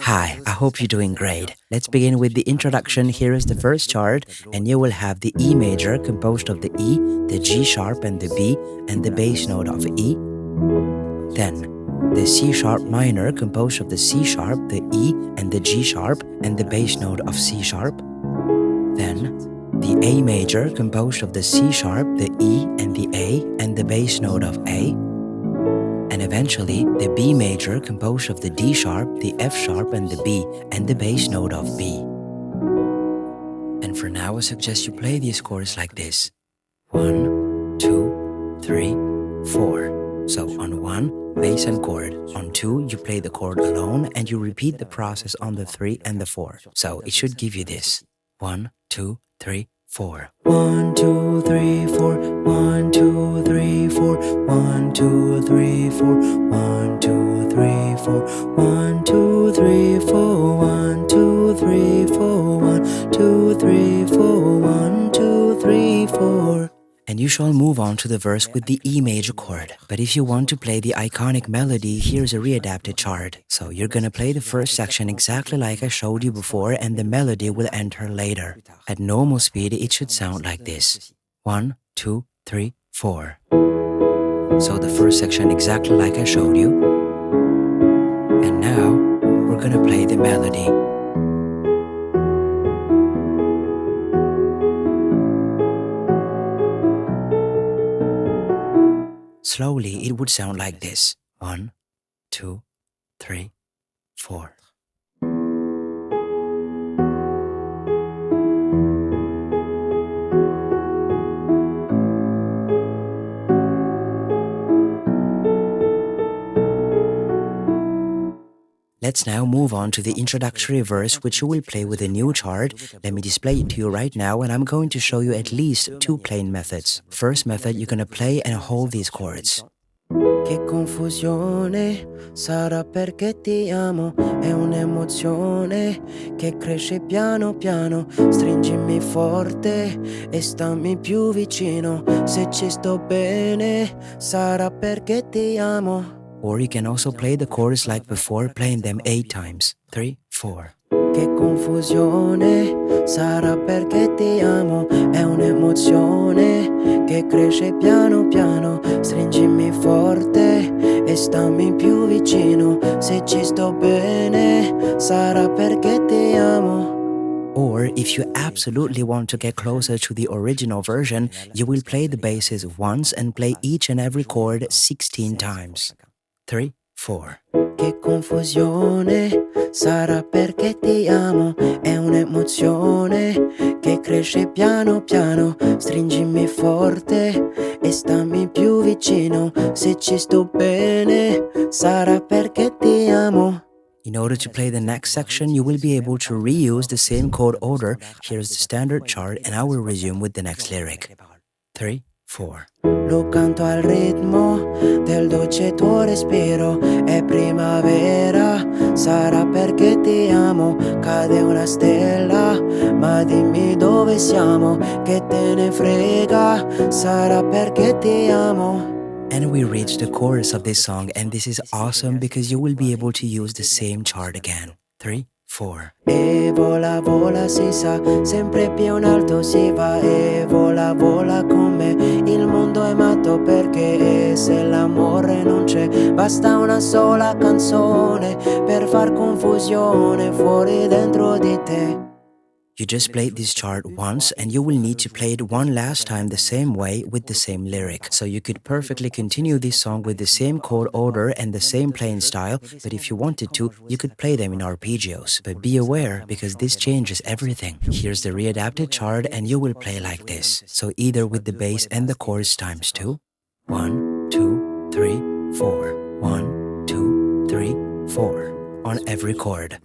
Hi, I hope you're doing great. Let's begin with the introduction. Here is the first chord, and you will have the E major composed of the E, the G sharp and the B, and the bass note of E. Then, the C sharp minor composed of the C sharp, the E, and the G sharp, and the bass note of C sharp. Then, the A major composed of the C sharp, the E, and the A, and the bass note of A. And eventually, the B major composed of the D sharp, the F sharp, and the B, and the bass note of B. And for now, I suggest you play these chords like this. 1, 2, 3, 4. So on 1, bass and chord. On 2, you play the chord alone, and you repeat the process on the 3 and the 4. So it should give you this. 1, 2, 3, 4. 1, 2, 3, 4. 1, 2, 3, 4. 1, 2, 3, 4. 1, 2, 3, 4. 1, 2, 3, 4. 1, 2, 3, 4. 1, 2, 3, 4. 1, 2, 3, 4. And you shall move on to the verse with the E major chord. But if you want to play the iconic melody, here's a readapted chart. So you're gonna play the first section exactly like I showed you before, and the melody will enter later. At normal speed, it should sound like this. 1, 2, 3, 4. So the first section exactly like I showed you. And now, we're gonna play the melody. Slowly, it would sound like this. 1, 2, 3, 4. Let's now move on to the introductory verse, which you will play with a new chart. Let me display it to you right now, and I'm going to show you at least 2 playing methods. First method, you're gonna play and hold these chords. Che confusione, sarà perché ti amo, è un'emozione che cresce piano piano, stringimi forte e stammi più vicino, se ci sto bene, sarà perché ti amo. Or you can also play the chords like before, playing them 8 times. 3, 4. Che confusione, sarà perché ti amo, è un'emozione che cresce piano piano, stringimi forte e stammi più vicino, se ci sto bene, sarà perché ti amo. Or, if you absolutely want to get closer to the original version, you will play the basses once and play each and every chord 16 times. 3, 4. Che confusione, sarà perché ti amo, è un'emozione che cresce piano piano, stringimi forte e stammi più vicino, se ci sto bene, sarà perché ti amo. In order to play the next section, you will be able to reuse the same chord order. Here's the standard chart, and I will resume with the next lyric. 3, 4. Lo canto al ritmo del dolce tuo respiro, è primavera, sarà perché ti amo, cade una stella, ma dimmi dove siamo, che te ne frega, sarà perché ti amo. And we reached the chorus of this song, and this is awesome because you will be able to use the same chart again. 3, 4. E vola, vola, si sa, sempre più in alto si va, e vola, vola con me, il mondo è matto perché se l'amore non c'è, basta una sola canzone per far confusione fuori dentro di te. You just played this chart once, and you will need to play it one last time the same way with the same lyric. So you could perfectly continue this song with the same chord order and the same playing style, but if you wanted to, you could play them in arpeggios. But be aware, because this changes everything. Here's the readapted chart, and you will play like this. So either with the bass and the chords times 2. 1, 2, 3, 4. 1, 2, 3, 4. On every chord.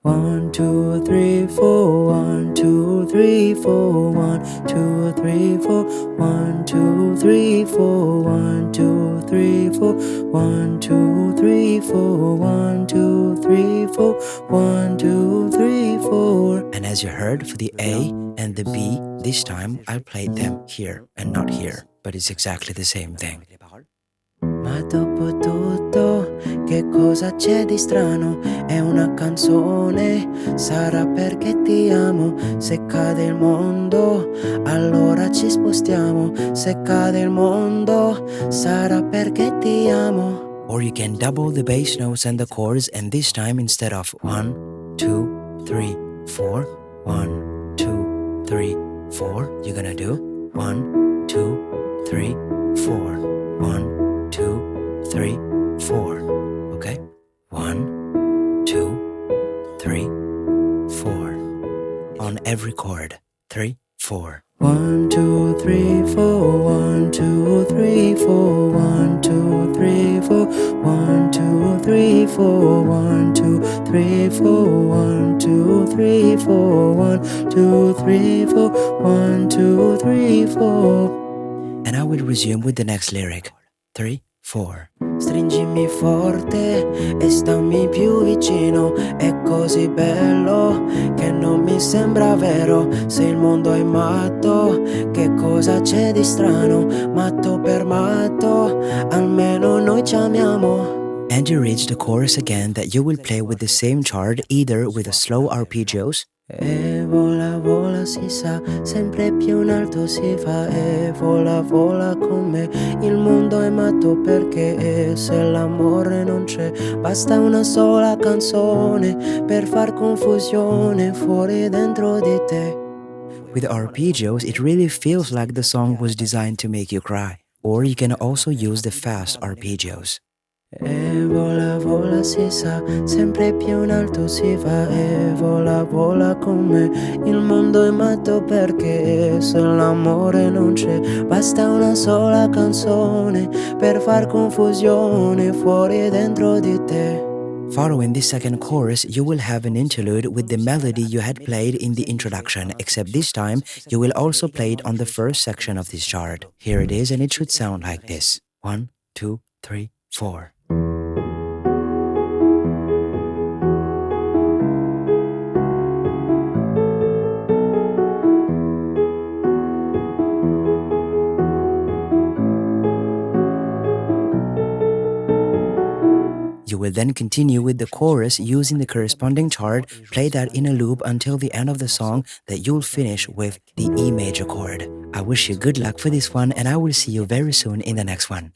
1, 2, 3, 4. 1, 2, 3, 4. 1, 2, 3, 4. 1, 2, 3, 4. 1, 2, 3, 4. 1, 2, 3, 4. 1, 2, 3, 4. 1, 2, 3, 4. And as you heard, for the A and the B, this time I played them here and not here, but it's exactly the same thing. Ma dopo tutto Che cosa c'è di strano? È una canzone, sarà perché ti amo. Se cade il mondo, allora ci spostiamo. Se cade il mondo, sarà perché ti amo. Or you can double the bass notes and the chords, and this time instead of 1, 2, 3, 4, 1, 2, 3, 4, you're gonna do 1, 2, 3, 4, 1, 2, 3, 4. Okay? 1, 2, 3, 4. On every chord. 3, 4. 1, 2, 3, 4. 1, 2, 3, 4. 1, 2, 3, 4. 1, 2, 3, 4. 1, 2, 3, 4. 1, 2, 3, 4. 1, 2, 3, 4. 1, 2, 3, 4. And I will resume with the next lyric. 3, 4. Stringimi forte e stammi più vicino. È così bello che non mi sembra vero. Se il mondo è matto, che cosa c'è di strano? Matto per matto, almeno noi ci amiamo. And you reach the chorus again that you will play with the same chord, either with a slow arpeggios. E vola, vola, si sa, sempre più in alto si fa. E vola, vola con me, il mondo è matto perché se l'amore non c'è, basta una sola canzone per far confusione fuori dentro di te. With arpeggios, it really feels like the song was designed to make you cry. Or you can also use the fast arpeggios. E vola, vola, si sa, sempre più in alto si va. E vola, vola con me, il mondo è matto perché se l'amore non c'è, basta una sola canzone per far confusione fuori e dentro di te. Following this second chorus, you will have an interlude with the melody you had played in the introduction, except this time you will also play it on the first section of this chart. Here it is, and it should sound like this. 1, 2, 3, 4. You will then continue with the chorus using the corresponding chord, play that in a loop until the end of the song that you'll finish with the E major chord. I wish you good luck for this one, and I will see you very soon in the next one.